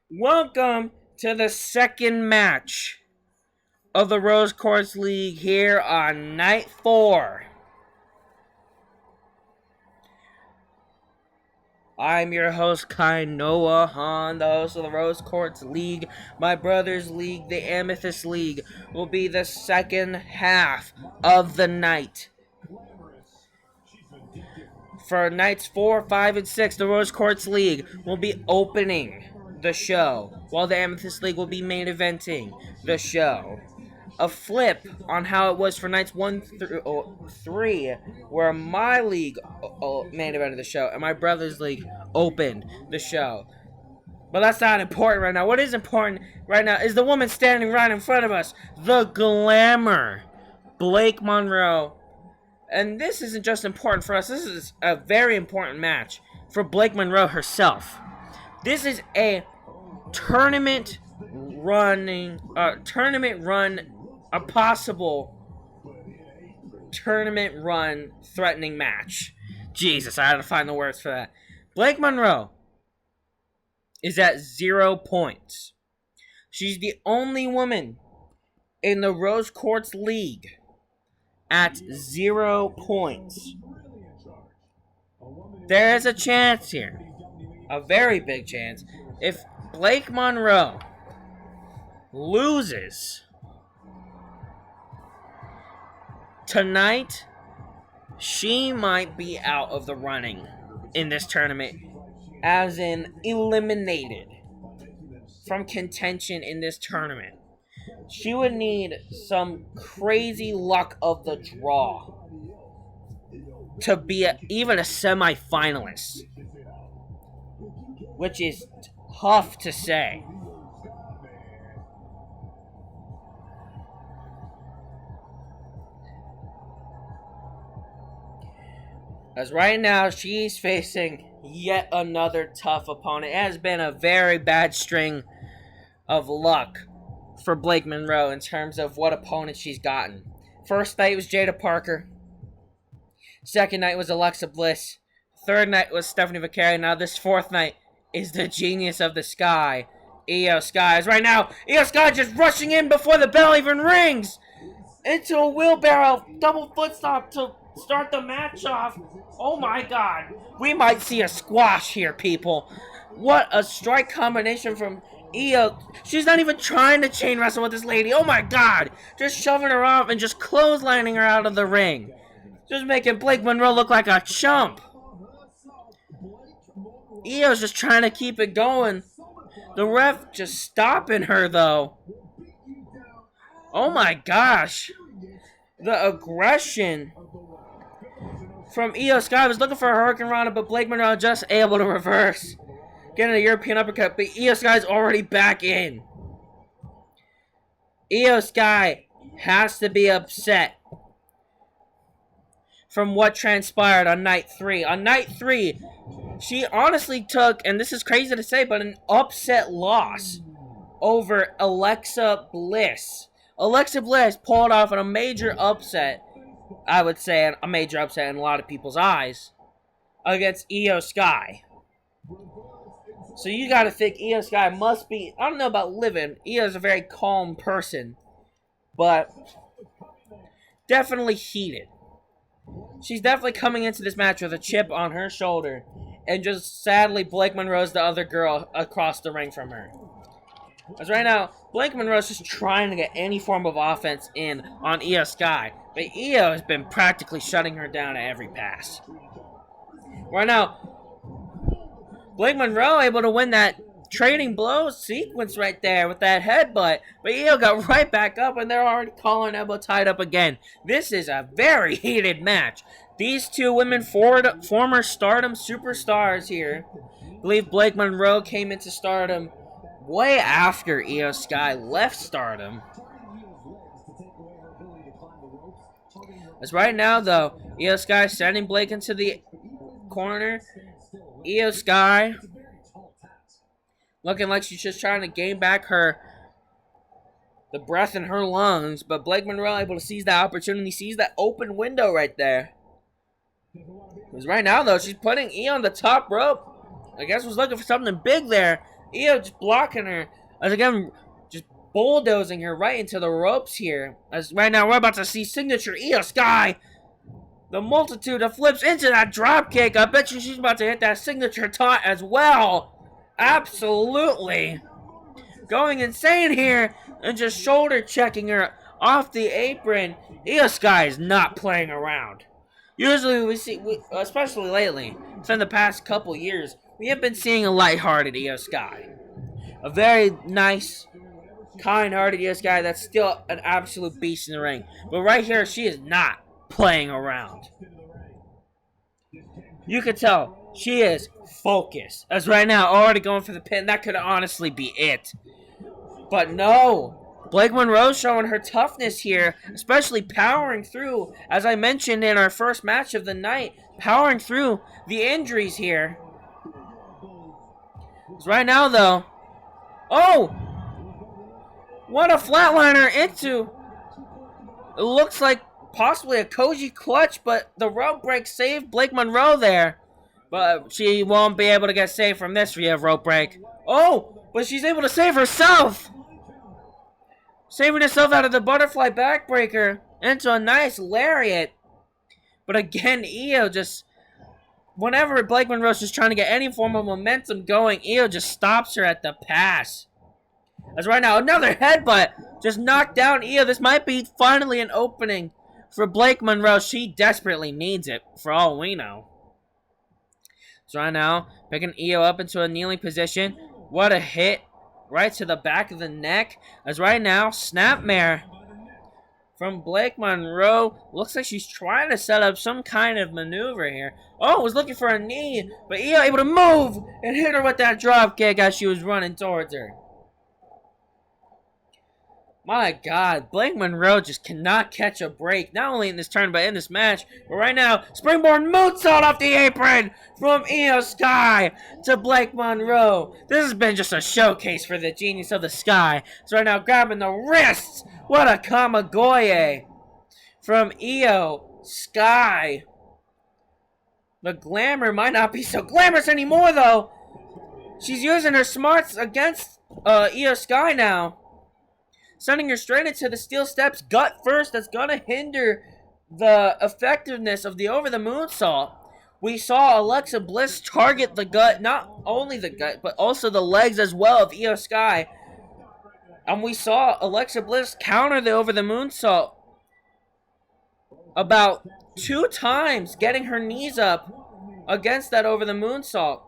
Welcome to the second match of the Rose Quartz League here on night 4. I'm your host, Kai Noah Han, the host of the Rose Quartz League. My brother's league, the Amethyst League, will be the second half of the night. For nights 4, 5, and 6, the Rose Quartz League will be opening the show, while the Amethyst League will be main eventing the show. A flip on how it was for nights 1 through 3, where my league main evented the show and my brother's league opened the show. But that's not important right now. What is important right now is the woman standing right in front of us, the glamour, Blake Monroe. And this isn't just important for us. This is a very important match for Blake Monroe herself. This is a tournament run, a possible tournament run threatening match. Jesus, I had to find the words for that. Blake Monroe is at 0 points. She's the only woman in the Rose Quartz League at 0 points. There is a chance here, a very big chance, if Blake Monroe loses tonight, she might be out of the running in this tournament, as in eliminated from contention in this tournament. She would need some crazy luck of the draw to be even a semi-finalist, which is tough to say. As right now, she's facing yet another tough opponent. It has been a very bad string of luck for Blake Monroe in terms of what opponents she's gotten. First night was Jada Parker. Second night was Alexa Bliss. Third night was Stephanie Vaccari. Now this fourth night is the genius of the sky, IYO SKY. As right now, IYO SKY just rushing in before the bell even rings into a wheelbarrow double foot stomp to start the match off. Oh my god. We might see a squash here, people. What a strike combination from IYO. She's not even trying to chain wrestle with this lady. Oh my god. Just shoving her off and just clotheslining her out of the ring. Just making Blake Monroe look like a chump. IYO's just trying to keep it going. The ref just stopping her, though. Oh my gosh. The aggression from IYO SKY. Was looking for a Hurricane Rana, but Blake Monroe just able to reverse. Getting a European uppercut, but IYO SKY's already back in. IYO SKY has to be upset from what transpired on night 3. On night 3, she honestly took, and this is crazy to say, but an upset loss over Alexa Bliss. Alexa Bliss pulled off a major upset, I would say a major upset in a lot of people's eyes, against IYO SKY. So you gotta think IYO SKY must be, I don't know about living, IYO's a very calm person, but definitely heated. She's definitely coming into this match with a chip on her shoulder, and just sadly Blake Monroe's the other girl across the ring from her. As right now, Blake Monroe's just trying to get any form of offense in on IYO SKY, but IYO has been practically shutting her down at every pass. Right now, Blake Monroe able to win that trading blows sequence right there with that headbutt, but IYO got right back up and they're already calling elbow tied up again. This is a very heated match. These two women, former Stardom superstars here. I believe Blake Monroe came into Stardom way after IYO SKY left Stardom. As right now, though, IYO SKY sending Blake into the corner. IYO SKY looking like she's just trying to gain back the breath in her lungs, but Blake Monroe able to seize that opportunity, seize that open window right there. Because right now, though, she's putting IYO on the top rope. I guess was looking for something big there. IYO just blocking her. As again, just bulldozing her right into the ropes here. As right now we're about to see signature IYO SKY. The multitude of flips into that drop kick. I bet you she's about to hit that signature taunt as well. Absolutely. Going insane here and just shoulder checking her off the apron. IYO SKY is not playing around. Usually especially lately, in the past couple years, we have been seeing a lighthearted IYO SKY. A very nice, kind-hearted IYO SKY that's still an absolute beast in the ring. But right here, she is not playing around. You can tell she is focused. As right now, already going for the pin. That could honestly be it. But no. Blake Monroe showing her toughness here, especially powering through, as I mentioned in our first match of the night, powering through the injuries here. Right now, though, oh! What a flatliner into, it looks like possibly a Koji clutch, but the rope break saved Blake Monroe there. But she won't be able to get saved from this via rope break. Oh, but she's able to save herself! Saving herself out of the butterfly backbreaker into a nice lariat. But again, IYO just, whenever Blake Monroe's just trying to get any form of momentum going, IYO just stops her at the pass. As right now, another headbutt just knocked down IYO. This might be finally an opening for Blake Monroe. She desperately needs it, for all we know. So right now, picking IYO up into a kneeling position. What a hit. Right to the back of the neck. As right now, snapmare from Blake Monroe. Looks like she's trying to set up some kind of maneuver here. Oh, was looking for a knee. But IYO able to move and hit her with that drop kick as she was running towards her. My God, Blake Monroe just cannot catch a break. Not only in this turn, but in this match. But right now, springboard moonsault off the apron from IYO SKY to Blake Monroe. This has been just a showcase for the genius of the Sky. So right now, grabbing the wrists. What a Kamagoye from IYO SKY. The glamour might not be so glamorous anymore, though. She's using her smarts against IYO SKY now. Sending her straight into the steel steps, gut first. That's going to hinder the effectiveness of the over the moonsault. We saw Alexa Bliss target the gut, not only the gut, but also the legs as well of IYO SKY. And we saw Alexa Bliss counter the over the moonsault about 2 times, getting her knees up against that over the moonsault,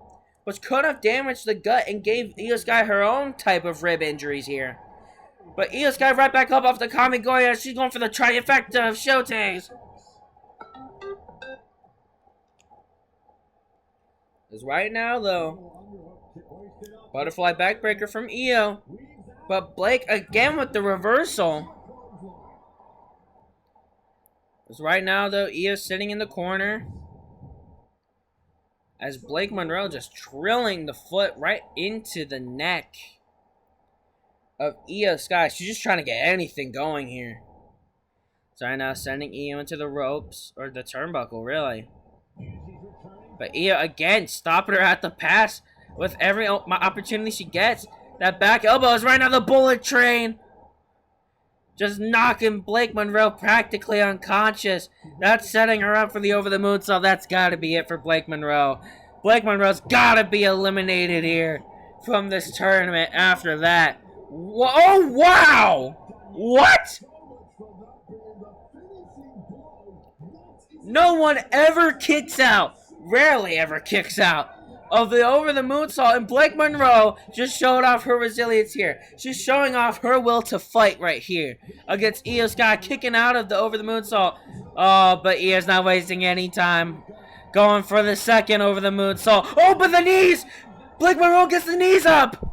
which could have damaged the gut and gave IYO SKY her own type of rib injuries here. But IYO SKY right back up off the Kamigoya. She's going for the trifecta of Shotes. Because right now, though, butterfly backbreaker from IYO. But Blake again with the reversal. Because right now, though, IYO's sitting in the corner. As Blake Monroe just drilling the foot right into the neck of IYO SKY. She's just trying to get anything going here. So right now, sending IYO into the ropes, or the turnbuckle, really. But IYO again stopping her at the pass with every opportunity she gets. That back elbow is right now the bullet train. Just knocking Blake Monroe practically unconscious. That's setting her up for the over the moonsault. That's got to be it for Blake Monroe. Blake Monroe's got to be eliminated here from this tournament after that. Oh, wow! What? No one ever kicks out, rarely ever kicks out, of the over the moonsault, and Blake Monroe just showed off her resilience here. She's showing off her will to fight right here against IYO SKY, kicking out of the over the moonsault. Oh, but IYO's not wasting any time. Going for the second over the moonsault. Oh, but the knees! Blake Monroe gets the knees up!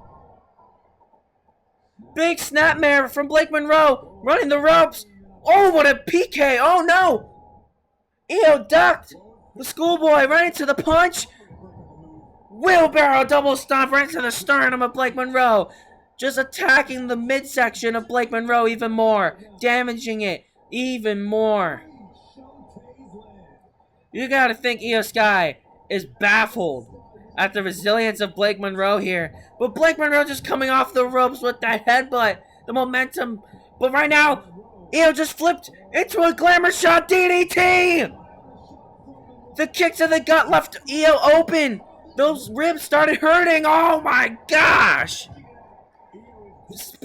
Big snapmare from Blake Monroe, running the ropes. Oh, what a PK! Oh no! IYO ducked the schoolboy right into the punch. Wheelbarrow double stomp right into the sternum of Blake Monroe. Just attacking the midsection of Blake Monroe even more, damaging it even more. You gotta think IYO SKY is baffled at the resilience of Blake Monroe here. But Blake Monroe just coming off the ropes with that headbutt. The momentum. But right now, IYO just flipped into a glamour shot DDT! The kick to the gut left IYO open. Those ribs started hurting. Oh my gosh!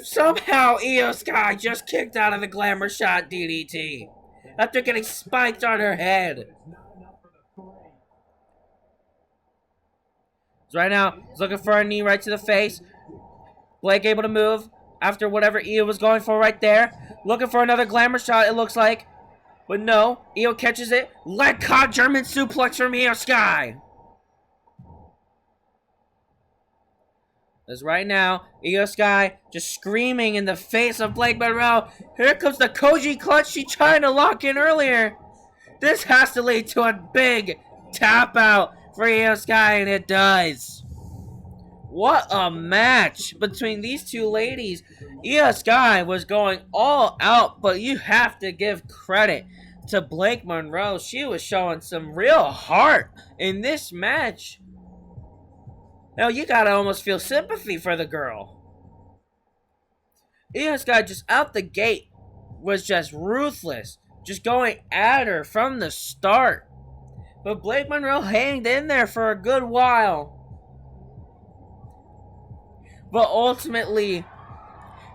Somehow IYO SKY just kicked out of the glamour shot DDT after getting spiked on her head. So right now, he's looking for a knee right to the face. Blake able to move after whatever IYO was going for right there. Looking for another glamour shot, it looks like. But no, IYO catches it. Leg caught German suplex from IYO SKY. As right now, IYO SKY just screaming in the face of Blake Monroe. Here comes the Koji clutch she tried to lock in earlier. This has to lead to a big tap out for IYO SKY, and it does. What a match between these two ladies. IYO SKY was going all out, but you have to give credit to Blake Monroe. She was showing some real heart in this match. Now, you gotta almost feel sympathy for the girl. IYO SKY just out the gate was just ruthless. Just going at her from the start. But Blake Monroe hanged in there for a good while. But ultimately,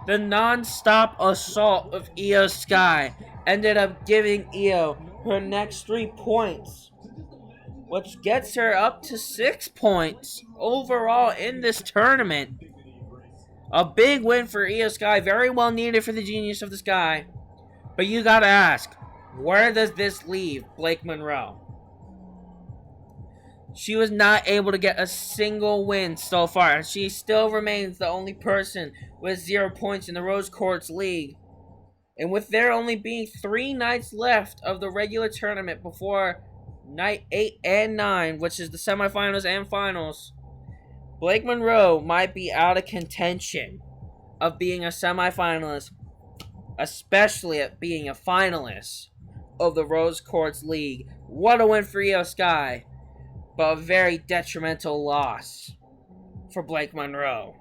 the non-stop assault of IYO SKY ended up giving IYO her next 3 points, which gets her up to 6 points overall in this tournament. A big win for IYO SKY, very well needed for the Genius of the Sky. But you gotta ask, where does this leave Blake Monroe? She was not able to get a single win so far. She still remains the only person with 0 points in the Rose Quartz League. And with there only being 3 nights left of the regular tournament before night 8 and 9, which is the semifinals and finals, Blake Monroe might be out of contention of being a semifinalist, especially at being a finalist of the Rose Quartz League. What a win for IYO SKY, but a very detrimental loss for Blake Monroe.